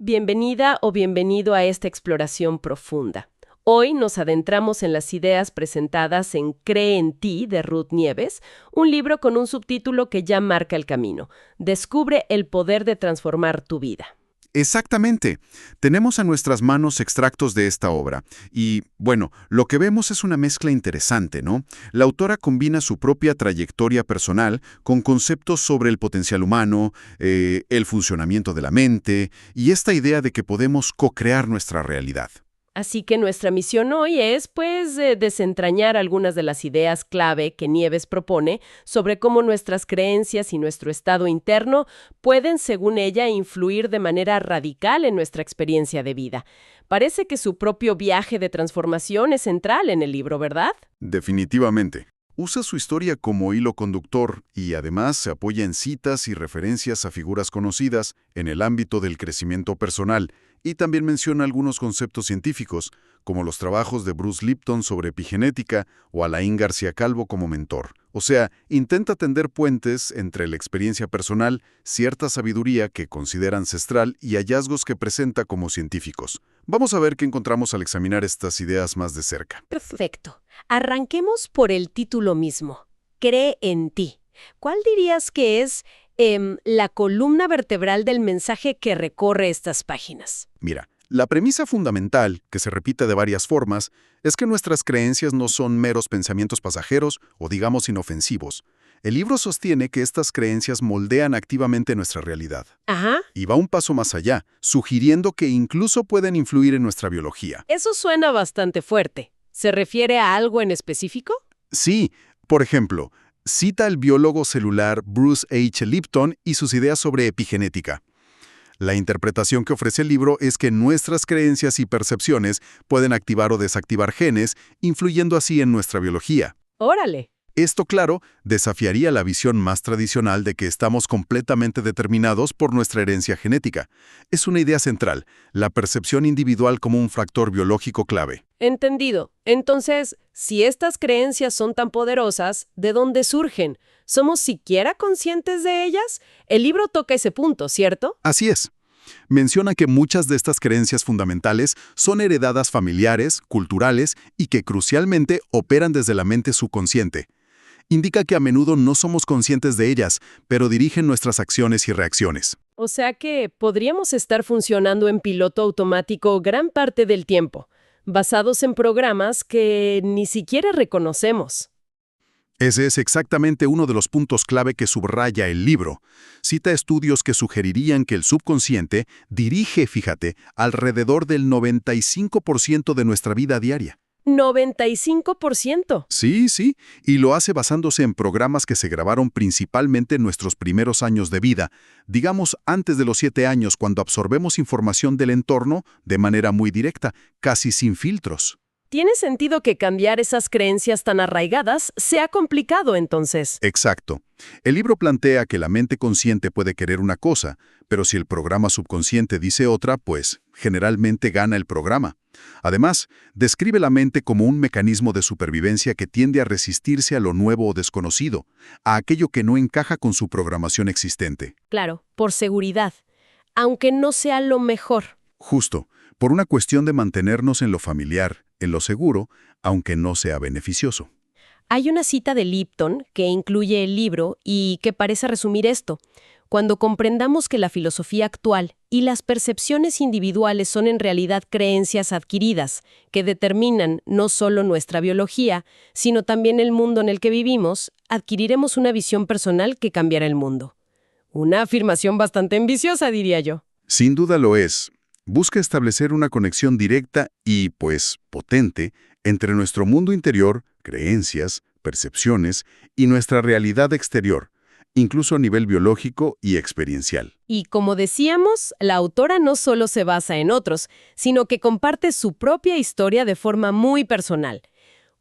Bienvenida o bienvenido a esta exploración profunda. Hoy nos adentramos en las ideas presentadas en Cree en ti, de Ruth Nieves, un libro con un subtítulo que ya marca el camino. Descubre el poder de transformar tu vida. Exactamente. Tenemos a nuestras manos extractos de esta obra. Y, bueno, lo que vemos es una mezcla interesante, ¿no? La autora combina su propia trayectoria personal con conceptos sobre el potencial humano, el funcionamiento de la mente y esta idea de que podemos co-crear nuestra realidad. Así que nuestra misión hoy es, desentrañar algunas de las ideas clave que Nieves propone sobre cómo nuestras creencias y nuestro estado interno pueden, según ella, influir de manera radical en nuestra experiencia de vida. Parece que su propio viaje de transformación es central en el libro, ¿verdad? Definitivamente. Usa su historia como hilo conductor y además se apoya en citas y referencias a figuras conocidas en el ámbito del crecimiento personal y también menciona algunos conceptos científicos, como los trabajos de Bruce Lipton sobre epigenética o Alain García Calvo como mentor. O sea, intenta tender puentes entre la experiencia personal, cierta sabiduría que considera ancestral y hallazgos que presenta como científicos. Vamos a ver qué encontramos al examinar estas ideas más de cerca. Perfecto. Arranquemos por el título mismo. Cree en ti. ¿Cuál dirías que es la columna vertebral del mensaje que recorre estas páginas? Mira, la premisa fundamental, que se repite de varias formas, es que nuestras creencias no son meros pensamientos pasajeros o digamos inofensivos. El libro sostiene que estas creencias moldean activamente nuestra realidad. Ajá. Y va un paso más allá, sugiriendo que incluso pueden influir en nuestra biología. Eso suena bastante fuerte. ¿Se refiere a algo en específico? Sí, por ejemplo, cita al biólogo celular Bruce H. Lipton y sus ideas sobre epigenética. La interpretación que ofrece el libro es que nuestras creencias y percepciones pueden activar o desactivar genes, influyendo así en nuestra biología. ¡Órale! Esto, claro, desafiaría la visión más tradicional de que estamos completamente determinados por nuestra herencia genética. Es una idea central, la percepción individual como un factor biológico clave. Entendido. Entonces, si estas creencias son tan poderosas, ¿de dónde surgen? ¿Somos siquiera conscientes de ellas? El libro toca ese punto, ¿cierto? Así es. Menciona que muchas de estas creencias fundamentales son heredadas familiares, culturales y que crucialmente operan desde la mente subconsciente. Indica que a menudo no somos conscientes de ellas, pero dirigen nuestras acciones y reacciones. O sea que podríamos estar funcionando en piloto automático gran parte del tiempo, basados en programas que ni siquiera reconocemos. Ese es exactamente uno de los puntos clave que subraya el libro. Cita estudios que sugerirían que el subconsciente dirige, fíjate, alrededor del 95% de nuestra vida diaria. 95%. Sí, y lo hace basándose en programas que se grabaron principalmente en nuestros primeros años de vida, digamos antes de los 7 años, cuando absorbemos información del entorno de manera muy directa, casi sin filtros. Tiene sentido que cambiar esas creencias tan arraigadas sea complicado entonces. Exacto. El libro plantea que la mente consciente puede querer una cosa, pero si el programa subconsciente dice otra, pues generalmente gana el programa. Además, describe la mente como un mecanismo de supervivencia que tiende a resistirse a lo nuevo o desconocido, a aquello que no encaja con su programación existente. Claro, por seguridad, aunque no sea lo mejor. Justo, por una cuestión de mantenernos en lo familiar, en lo seguro, aunque no sea beneficioso. Hay una cita de Lipton que incluye el libro y que parece resumir esto. Cuando comprendamos que la filosofía actual y las percepciones individuales son en realidad creencias adquiridas que determinan no solo nuestra biología, sino también el mundo en el que vivimos, adquiriremos una visión personal que cambiará el mundo. Una afirmación bastante ambiciosa, diría yo. Sin duda lo es. Busca establecer una conexión directa y, pues, potente entre nuestro mundo interior, creencias, percepciones y nuestra realidad exterior, incluso a nivel biológico y experiencial. Y como decíamos, la autora no solo se basa en otros, sino que comparte su propia historia de forma muy personal.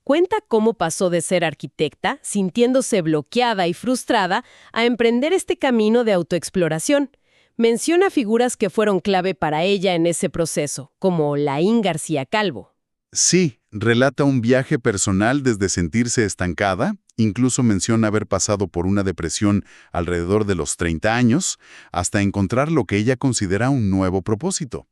Cuenta cómo pasó de ser arquitecta, sintiéndose bloqueada y frustrada, a emprender este camino de autoexploración. Menciona figuras que fueron clave para ella en ese proceso, como Laín García Calvo. Sí, Relata un viaje personal desde sentirse estancada, incluso menciona haber pasado por una depresión alrededor de los 30 años, hasta encontrar lo que ella considera un nuevo propósito.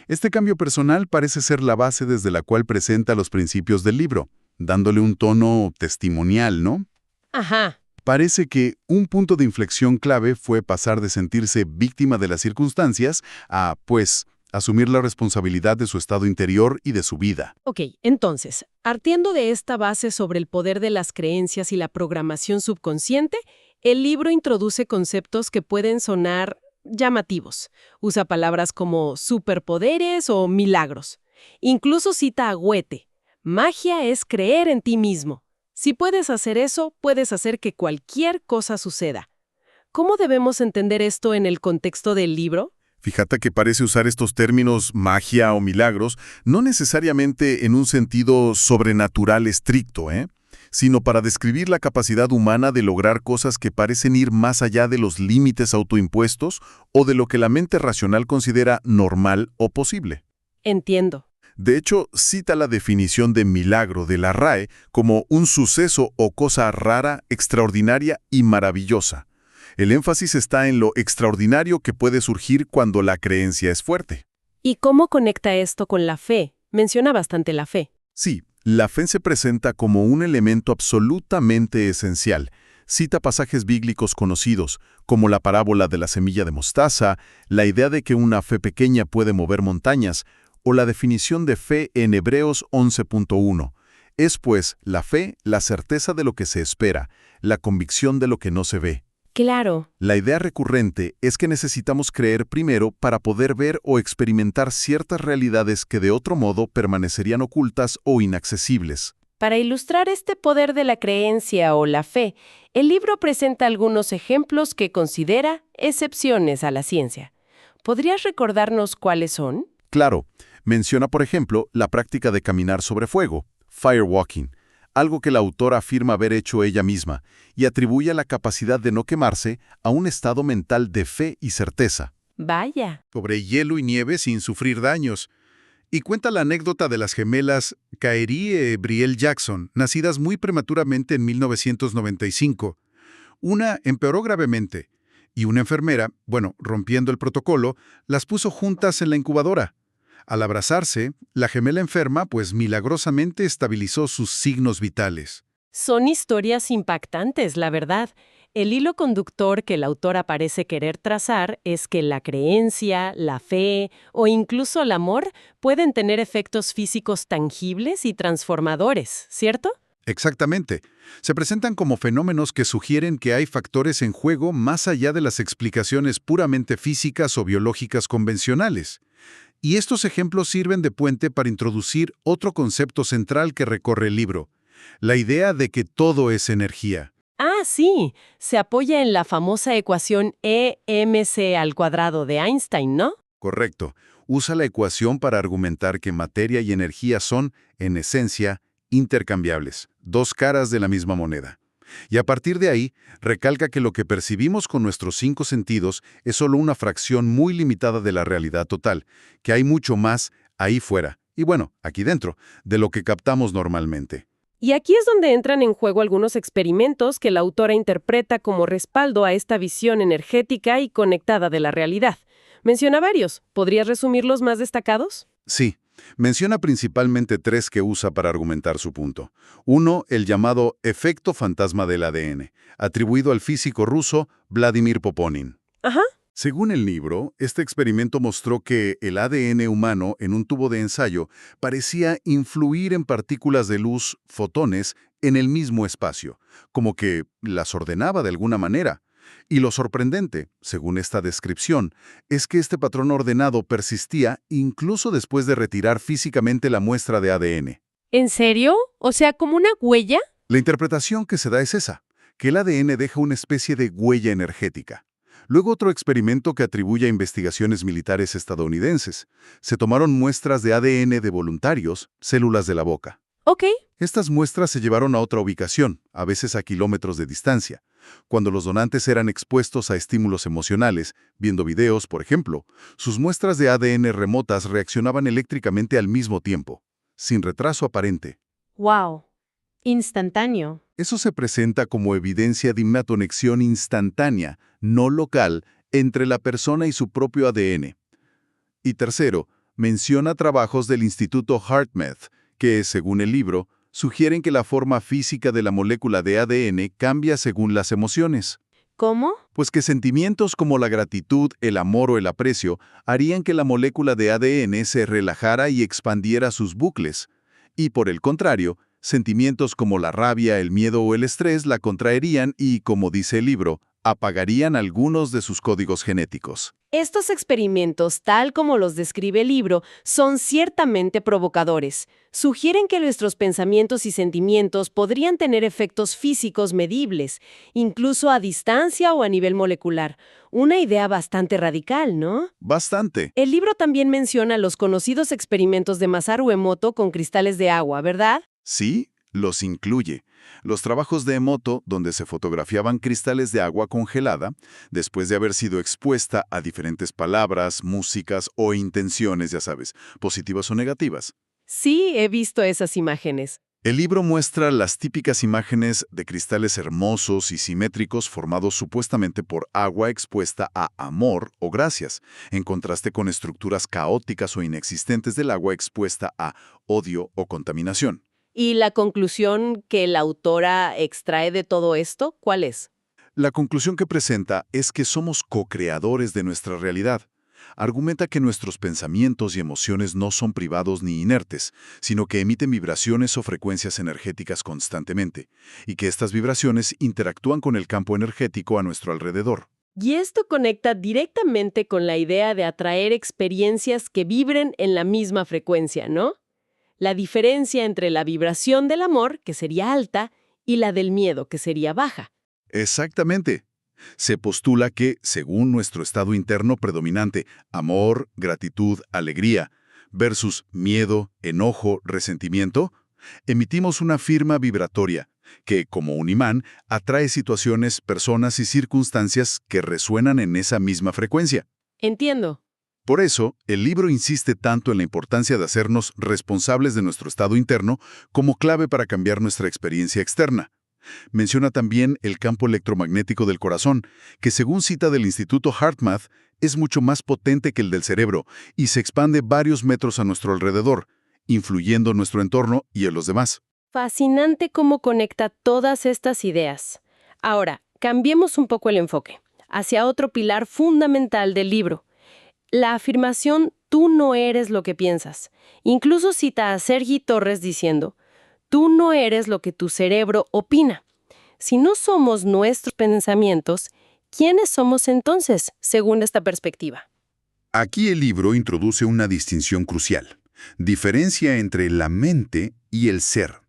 Este cambio personal parece ser la base desde la cual presenta los principios del libro, dándole un tono testimonial, ¿no? Ajá. Parece que un punto de inflexión clave fue pasar de sentirse víctima de las circunstancias a, pues, asumir la responsabilidad de su estado interior y de su vida. Ok, entonces, partiendo de esta base sobre el poder de las creencias y la programación subconsciente, el libro introduce conceptos que pueden sonar llamativos. Usa palabras como superpoderes o milagros. Incluso cita a Goethe. Magia es creer en ti mismo. Si puedes hacer eso, puedes hacer que cualquier cosa suceda. ¿Cómo debemos entender esto en el contexto del libro? Fíjate que parece usar estos términos magia o milagros no necesariamente en un sentido sobrenatural estricto, sino para describir la capacidad humana de lograr cosas que parecen ir más allá de los límites autoimpuestos o de lo que la mente racional considera normal o posible. Entiendo. De hecho, cita la definición de milagro de la RAE como un suceso o cosa rara, extraordinaria y maravillosa. El énfasis está en lo extraordinario que puede surgir cuando la creencia es fuerte. ¿Y cómo conecta esto con la fe? Menciona bastante la fe. Sí, la fe se presenta como un elemento absolutamente esencial. Cita pasajes bíblicos conocidos, como la parábola de la semilla de mostaza, la idea de que una fe pequeña puede mover montañas, o la definición de fe en Hebreos 11.1. Es, pues, la fe, la certeza de lo que se espera, la convicción de lo que no se ve. Claro. La idea recurrente es que necesitamos creer primero para poder ver o experimentar ciertas realidades que de otro modo permanecerían ocultas o inaccesibles. Para ilustrar este poder de la creencia o la fe, el libro presenta algunos ejemplos que considera excepciones a la ciencia. ¿Podrías recordarnos cuáles son? Claro, menciona por ejemplo la práctica de caminar sobre fuego, firewalking, algo que la autora afirma haber hecho ella misma, y atribuye la capacidad de no quemarse a un estado mental de fe y certeza. Vaya. Sobre hielo y nieve sin sufrir daños. Y cuenta la anécdota de las gemelas Kaeri y Brielle Jackson, nacidas muy prematuramente en 1995. Una empeoró gravemente, y una enfermera, rompiendo el protocolo, las puso juntas en la incubadora. Al abrazarse, la gemela enferma, pues milagrosamente estabilizó sus signos vitales. Son historias impactantes, la verdad. El hilo conductor que la autora parece querer trazar es que la creencia, la fe o incluso el amor pueden tener efectos físicos tangibles y transformadores, ¿cierto? Exactamente. Se presentan como fenómenos que sugieren que hay factores en juego más allá de las explicaciones puramente físicas o biológicas convencionales. Y estos ejemplos sirven de puente para introducir otro concepto central que recorre el libro, la idea de que todo es energía. Ah, sí. Se apoya en la famosa ecuación E-mc² de Einstein, ¿no? Correcto. Usa la ecuación para argumentar que materia y energía son, en esencia, intercambiables, dos caras de la misma moneda. Y a partir de ahí, recalca que lo que percibimos con nuestros 5 sentidos es solo una fracción muy limitada de la realidad total, que hay mucho más ahí fuera, y aquí dentro, de lo que captamos normalmente. Y aquí es donde entran en juego algunos experimentos que la autora interpreta como respaldo a esta visión energética y conectada de la realidad. Menciona varios. ¿Podrías resumir los más destacados? Sí. Menciona principalmente 3 que usa para argumentar su punto. Uno, el llamado efecto fantasma del ADN, atribuido al físico ruso Vladimir Poponin. Ajá. Según el libro, este experimento mostró que el ADN humano en un tubo de ensayo parecía influir en partículas de luz, fotones, en el mismo espacio, como que las ordenaba de alguna manera. Y lo sorprendente, según esta descripción, es que este patrón ordenado persistía incluso después de retirar físicamente la muestra de ADN. ¿En serio? O sea, ¿como una huella? La interpretación que se da es esa, que el ADN deja una especie de huella energética. Luego otro experimento que atribuye a investigaciones militares estadounidenses. Se tomaron muestras de ADN de voluntarios, células de la boca. Ok. Estas muestras se llevaron a otra ubicación, a veces a kilómetros de distancia. Cuando los donantes eran expuestos a estímulos emocionales, viendo videos, por ejemplo, sus muestras de ADN remotas reaccionaban eléctricamente al mismo tiempo. sin retraso aparente. ¡Wow! Instantáneo. Eso se presenta como evidencia de una conexión instantánea, no local, entre la persona y su propio ADN. Y tercero, menciona trabajos del Instituto HeartMath, que, según el libro, sugieren que la forma física de la molécula de ADN cambia según las emociones. ¿Cómo? Pues que sentimientos como la gratitud, el amor o el aprecio harían que la molécula de ADN se relajara y expandiera sus bucles. Y por el contrario, sentimientos como la rabia, el miedo o el estrés la contraerían y, como dice el libro, apagarían algunos de sus códigos genéticos. Estos experimentos, tal como los describe el libro, son ciertamente provocadores. Sugieren que nuestros pensamientos y sentimientos podrían tener efectos físicos medibles, incluso a distancia o a nivel molecular. Una idea bastante radical, ¿no? Bastante. El libro también menciona los conocidos experimentos de Masaru Emoto con cristales de agua, ¿verdad? Sí, los incluye. Los trabajos de Emoto, donde se fotografiaban cristales de agua congelada, después de haber sido expuesta a diferentes palabras, músicas o intenciones, ya sabes, positivas o negativas. Sí, he visto esas imágenes. El libro muestra las típicas imágenes de cristales hermosos y simétricos formados supuestamente por agua expuesta a amor o gracias, en contraste con estructuras caóticas o inexistentes del agua expuesta a odio o contaminación. ¿Y la conclusión que la autora extrae de todo esto, cuál es? La conclusión que presenta es que somos co-creadores de nuestra realidad. Argumenta que nuestros pensamientos y emociones no son privados ni inertes, sino que emiten vibraciones o frecuencias energéticas constantemente, y que estas vibraciones interactúan con el campo energético a nuestro alrededor. Y esto conecta directamente con la idea de atraer experiencias que vibren en la misma frecuencia, ¿no? La diferencia entre la vibración del amor, que sería alta, y la del miedo, que sería baja. Exactamente. Se postula que, según nuestro estado interno predominante, amor, gratitud, alegría, versus miedo, enojo, resentimiento, emitimos una firma vibratoria que, como un imán, atrae situaciones, personas y circunstancias que resuenan en esa misma frecuencia. Entiendo. Por eso, el libro insiste tanto en la importancia de hacernos responsables de nuestro estado interno como clave para cambiar nuestra experiencia externa. Menciona también el campo electromagnético del corazón, que según cita del Instituto HeartMath, es mucho más potente que el del cerebro y se expande varios metros a nuestro alrededor, influyendo en nuestro entorno y en los demás. Fascinante cómo conecta todas estas ideas. Ahora, cambiemos un poco el enfoque, hacia otro pilar fundamental del libro. La afirmación «tú no eres lo que piensas». Incluso cita a Sergi Torres diciendo «tú no eres lo que tu cerebro opina». Si no somos nuestros pensamientos, ¿quiénes somos entonces, según esta perspectiva? Aquí el libro introduce una distinción crucial. Diferencia entre la mente y el ser.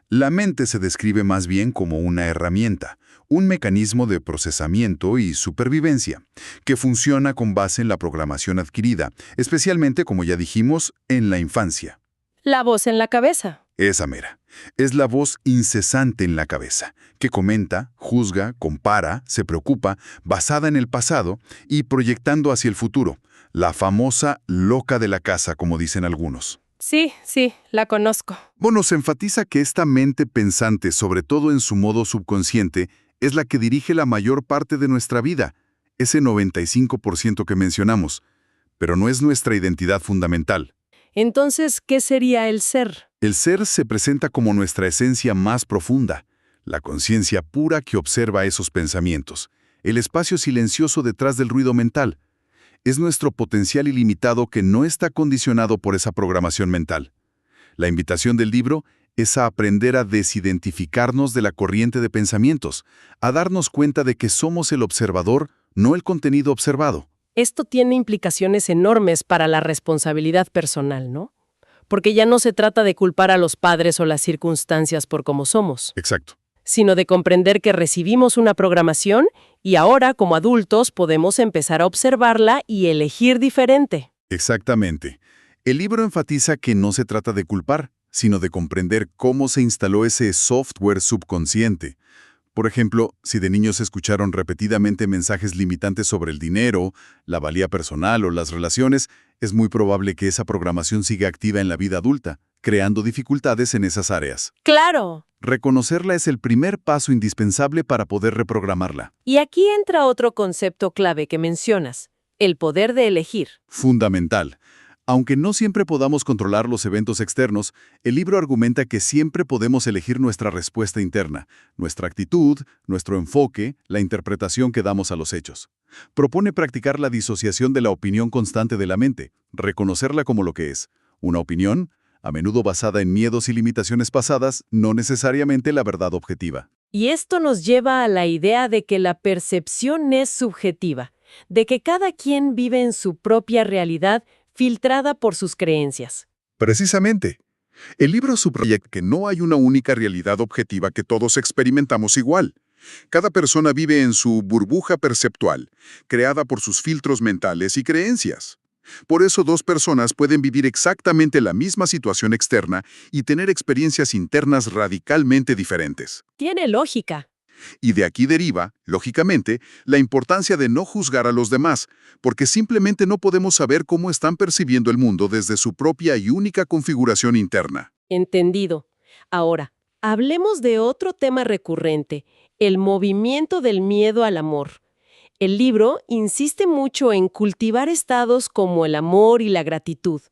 La mente se describe más bien como una herramienta, un mecanismo de procesamiento y supervivencia, que funciona con base en la programación adquirida, especialmente, como ya dijimos, en la infancia. La voz en la cabeza. Esa mera. Es la voz incesante en la cabeza, que comenta, juzga, compara, se preocupa, basada en el pasado y proyectando hacia el futuro. La famosa loca de la casa, como dicen algunos. Sí, la conozco. Bueno, se enfatiza que esta mente pensante, sobre todo en su modo subconsciente, es la que dirige la mayor parte de nuestra vida, ese 95% que mencionamos, pero no es nuestra identidad fundamental. Entonces, ¿qué sería el ser? El ser se presenta como nuestra esencia más profunda, la conciencia pura que observa esos pensamientos, el espacio silencioso detrás del ruido mental. Es nuestro potencial ilimitado que no está condicionado por esa programación mental. La invitación del libro es a aprender a desidentificarnos de la corriente de pensamientos, a darnos cuenta de que somos el observador, no el contenido observado. Esto tiene implicaciones enormes para la responsabilidad personal, ¿no? Porque ya no se trata de culpar a los padres o las circunstancias por cómo somos, Exacto. sino de comprender que recibimos una programación y ahora, como adultos, podemos empezar a observarla y elegir diferente. Exactamente. El libro enfatiza que no se trata de culpar, sino de comprender cómo se instaló ese software subconsciente. Por ejemplo, si de niños escucharon repetidamente mensajes limitantes sobre el dinero, la valía personal o las relaciones, es muy probable que esa programación siga activa en la vida adulta, creando dificultades en esas áreas. ¡Claro! Reconocerla es el primer paso indispensable para poder reprogramarla. Y aquí entra otro concepto clave que mencionas, el poder de elegir. Fundamental. Aunque no siempre podamos controlar los eventos externos, el libro argumenta que siempre podemos elegir nuestra respuesta interna, nuestra actitud, nuestro enfoque, la interpretación que damos a los hechos. Propone practicar la disociación de la opinión constante de la mente, reconocerla como lo que es, una opinión, a menudo basada en miedos y limitaciones pasadas, no necesariamente la verdad objetiva. Y esto nos lleva a la idea de que la percepción es subjetiva, de que cada quien vive en su propia realidad filtrada por sus creencias. Precisamente. El libro subraya que no hay una única realidad objetiva que todos experimentamos igual. Cada persona vive en su burbuja perceptual, creada por sus filtros mentales y creencias. Por eso dos personas pueden vivir exactamente la misma situación externa y tener experiencias internas radicalmente diferentes. Tiene lógica. Y de aquí deriva, lógicamente, la importancia de no juzgar a los demás, porque simplemente no podemos saber cómo están percibiendo el mundo desde su propia y única configuración interna. Entendido. Ahora, hablemos de otro tema recurrente, el movimiento del miedo al amor. El libro insiste mucho en cultivar estados como el amor y la gratitud.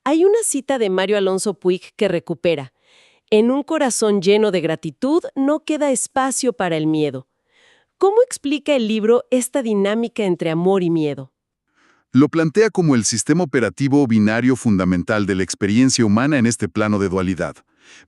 Hay una cita de Mario Alonso Puig que recupera: en un corazón lleno de gratitud no queda espacio para el miedo. ¿Cómo explica el libro esta dinámica entre amor y miedo? Lo plantea como el sistema operativo binario fundamental de la experiencia humana en este plano de dualidad.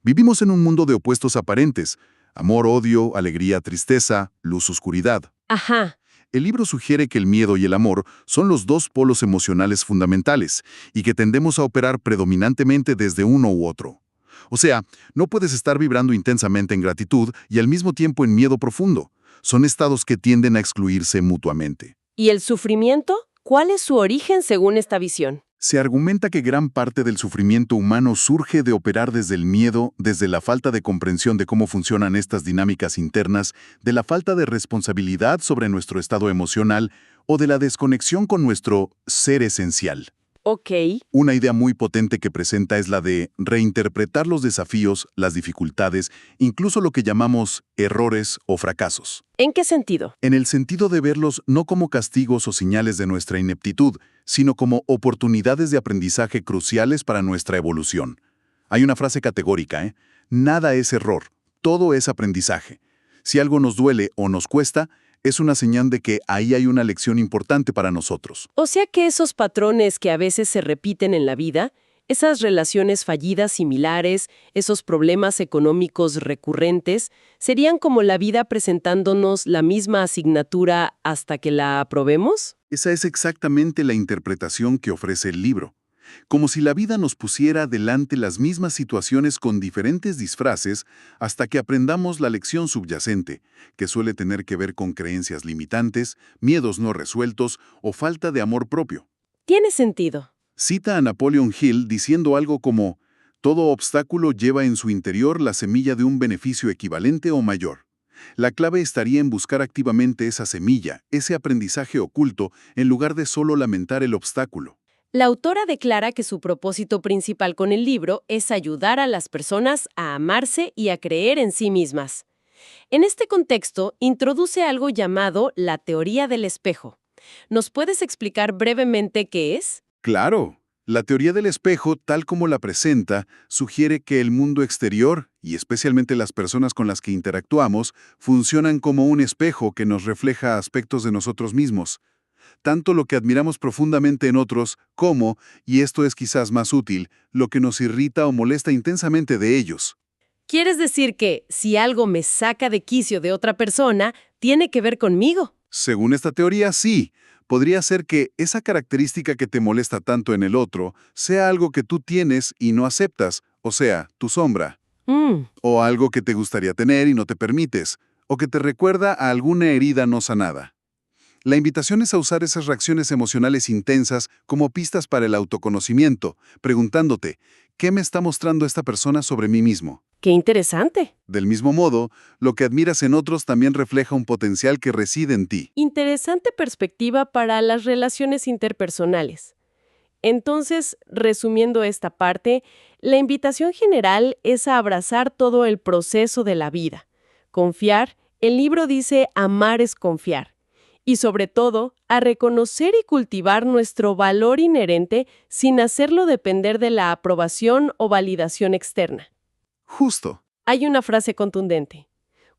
Vivimos en un mundo de opuestos aparentes: amor, odio, alegría, tristeza, luz, oscuridad. Ajá. El libro sugiere que el miedo y el amor son los dos polos emocionales fundamentales y que tendemos a operar predominantemente desde uno u otro. O sea, no puedes estar vibrando intensamente en gratitud y al mismo tiempo en miedo profundo. Son estados que tienden a excluirse mutuamente. ¿Y el sufrimiento? ¿Cuál es su origen según esta visión? Se argumenta que gran parte del sufrimiento humano surge de operar desde el miedo, desde la falta de comprensión de cómo funcionan estas dinámicas internas, de la falta de responsabilidad sobre nuestro estado emocional o de la desconexión con nuestro ser esencial. Ok. Una idea muy potente que presenta es la de reinterpretar los desafíos, las dificultades, incluso lo que llamamos errores o fracasos. ¿En qué sentido? En el sentido de verlos no como castigos o señales de nuestra ineptitud, sino como oportunidades de aprendizaje cruciales para nuestra evolución. Hay una frase categórica, ¿eh? Nada es error, todo es aprendizaje. Si algo nos duele o nos cuesta, es una señal de que ahí hay una lección importante para nosotros. O sea que esos patrones que a veces se repiten en la vida, esas relaciones fallidas similares, esos problemas económicos recurrentes, serían como la vida presentándonos la misma asignatura hasta que la aprobemos. Esa es exactamente la interpretación que ofrece el libro. Como si la vida nos pusiera delante las mismas situaciones con diferentes disfraces hasta que aprendamos la lección subyacente, que suele tener que ver con creencias limitantes, miedos no resueltos o falta de amor propio. Tiene sentido. Cita a Napoleon Hill diciendo algo como: todo obstáculo lleva en su interior la semilla de un beneficio equivalente o mayor. La clave estaría en buscar activamente esa semilla, ese aprendizaje oculto, en lugar de solo lamentar el obstáculo. La autora declara que su propósito principal con el libro es ayudar a las personas a amarse y a creer en sí mismas. En este contexto, introduce algo llamado la teoría del espejo. ¿Nos puedes explicar brevemente qué es? Claro, la teoría del espejo, tal como la presenta, sugiere que el mundo exterior, y especialmente las personas con las que interactuamos, funcionan como un espejo que nos refleja aspectos de nosotros mismos. Tanto lo que admiramos profundamente en otros, como, y esto es quizás más útil, lo que nos irrita o molesta intensamente de ellos. ¿Quieres decir que si algo me saca de quicio de otra persona, tiene que ver conmigo? Según esta teoría, sí. Podría ser que esa característica que te molesta tanto en el otro sea algo que tú tienes y no aceptas, o sea, tu sombra. O algo que te gustaría tener y no te permites, o que te recuerda a alguna herida no sanada. La invitación es a usar esas reacciones emocionales intensas como pistas para el autoconocimiento, preguntándote: ¿qué me está mostrando esta persona sobre mí mismo? ¡Qué interesante! Del mismo modo, lo que admiras en otros también refleja un potencial que reside en ti. Interesante perspectiva para las relaciones interpersonales. Entonces, resumiendo esta parte, la invitación general es a abrazar todo el proceso de la vida. Confiar, el libro dice amar es confiar. Y sobre todo, a reconocer y cultivar nuestro valor inherente sin hacerlo depender de la aprobación o validación externa. Justo. Hay una frase contundente.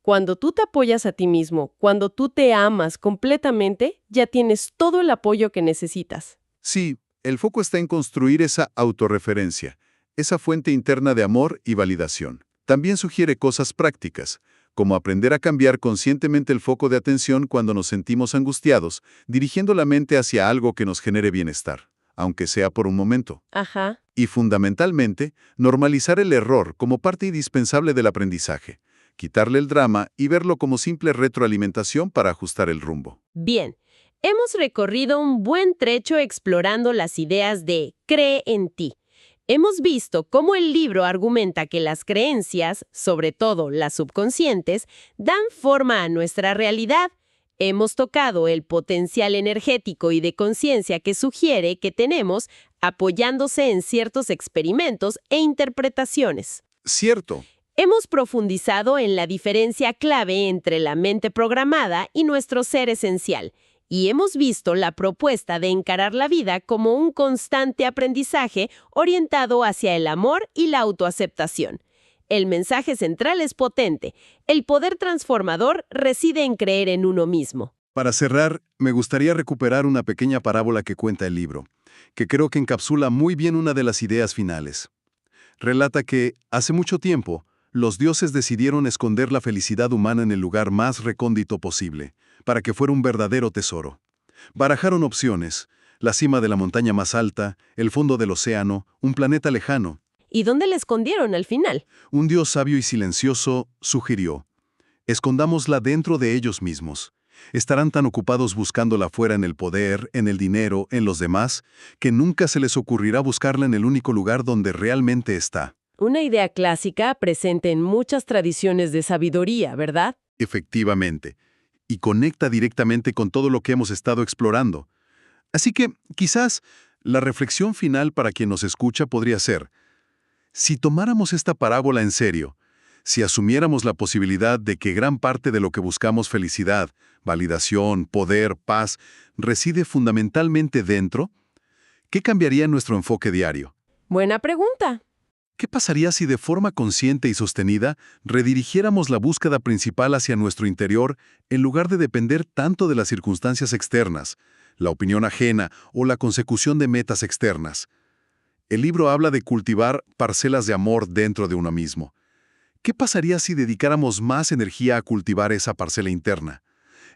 Cuando tú te apoyas a ti mismo, cuando tú te amas completamente, ya tienes todo el apoyo que necesitas. Sí, el foco está en construir esa autorreferencia, esa fuente interna de amor y validación. También sugiere cosas prácticas, como aprender a cambiar conscientemente el foco de atención cuando nos sentimos angustiados, dirigiendo la mente hacia algo que nos genere bienestar, aunque sea por un momento. Ajá. Y fundamentalmente, normalizar el error como parte indispensable del aprendizaje, quitarle el drama y verlo como simple retroalimentación para ajustar el rumbo. Bien, hemos recorrido un buen trecho explorando las ideas de cree en ti. Hemos visto cómo el libro argumenta que las creencias, sobre todo las subconscientes, dan forma a nuestra realidad. Hemos tocado el potencial energético y de conciencia que sugiere que tenemos apoyándose en ciertos experimentos e interpretaciones. Cierto. Hemos profundizado en la diferencia clave entre la mente programada y nuestro ser esencial, y hemos visto la propuesta de encarar la vida como un constante aprendizaje orientado hacia el amor y la autoaceptación. El mensaje central es potente. El poder transformador reside en creer en uno mismo. Para cerrar, me gustaría recuperar una pequeña parábola que cuenta el libro, que creo que encapsula muy bien una de las ideas finales. Relata que, hace mucho tiempo, los dioses decidieron esconder la felicidad humana en el lugar más recóndito posible, para que fuera un verdadero tesoro. Barajaron opciones: la cima de la montaña más alta, el fondo del océano, un planeta lejano. ¿Y dónde la escondieron al final? Un Dios sabio y silencioso sugirió: escondámosla dentro de ellos mismos. Estarán tan ocupados buscándola fuera en el poder, en el dinero, en los demás, que nunca se les ocurrirá buscarla en el único lugar donde realmente está. Una idea clásica presente en muchas tradiciones de sabiduría, ¿verdad? Efectivamente. Y conecta directamente con todo lo que hemos estado explorando. Así que, quizás, la reflexión final para quien nos escucha podría ser: si tomáramos esta parábola en serio, si asumiéramos la posibilidad de que gran parte de lo que buscamos, felicidad, validación, poder, paz, reside fundamentalmente dentro, ¿qué cambiaría en nuestro enfoque diario? Buena pregunta. ¿Qué pasaría si de forma consciente y sostenida redirigiéramos la búsqueda principal hacia nuestro interior en lugar de depender tanto de las circunstancias externas, la opinión ajena o la consecución de metas externas? El libro habla de cultivar parcelas de amor dentro de uno mismo. ¿Qué pasaría si dedicáramos más energía a cultivar esa parcela interna?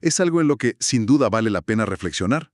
Es algo en lo que sin duda vale la pena reflexionar.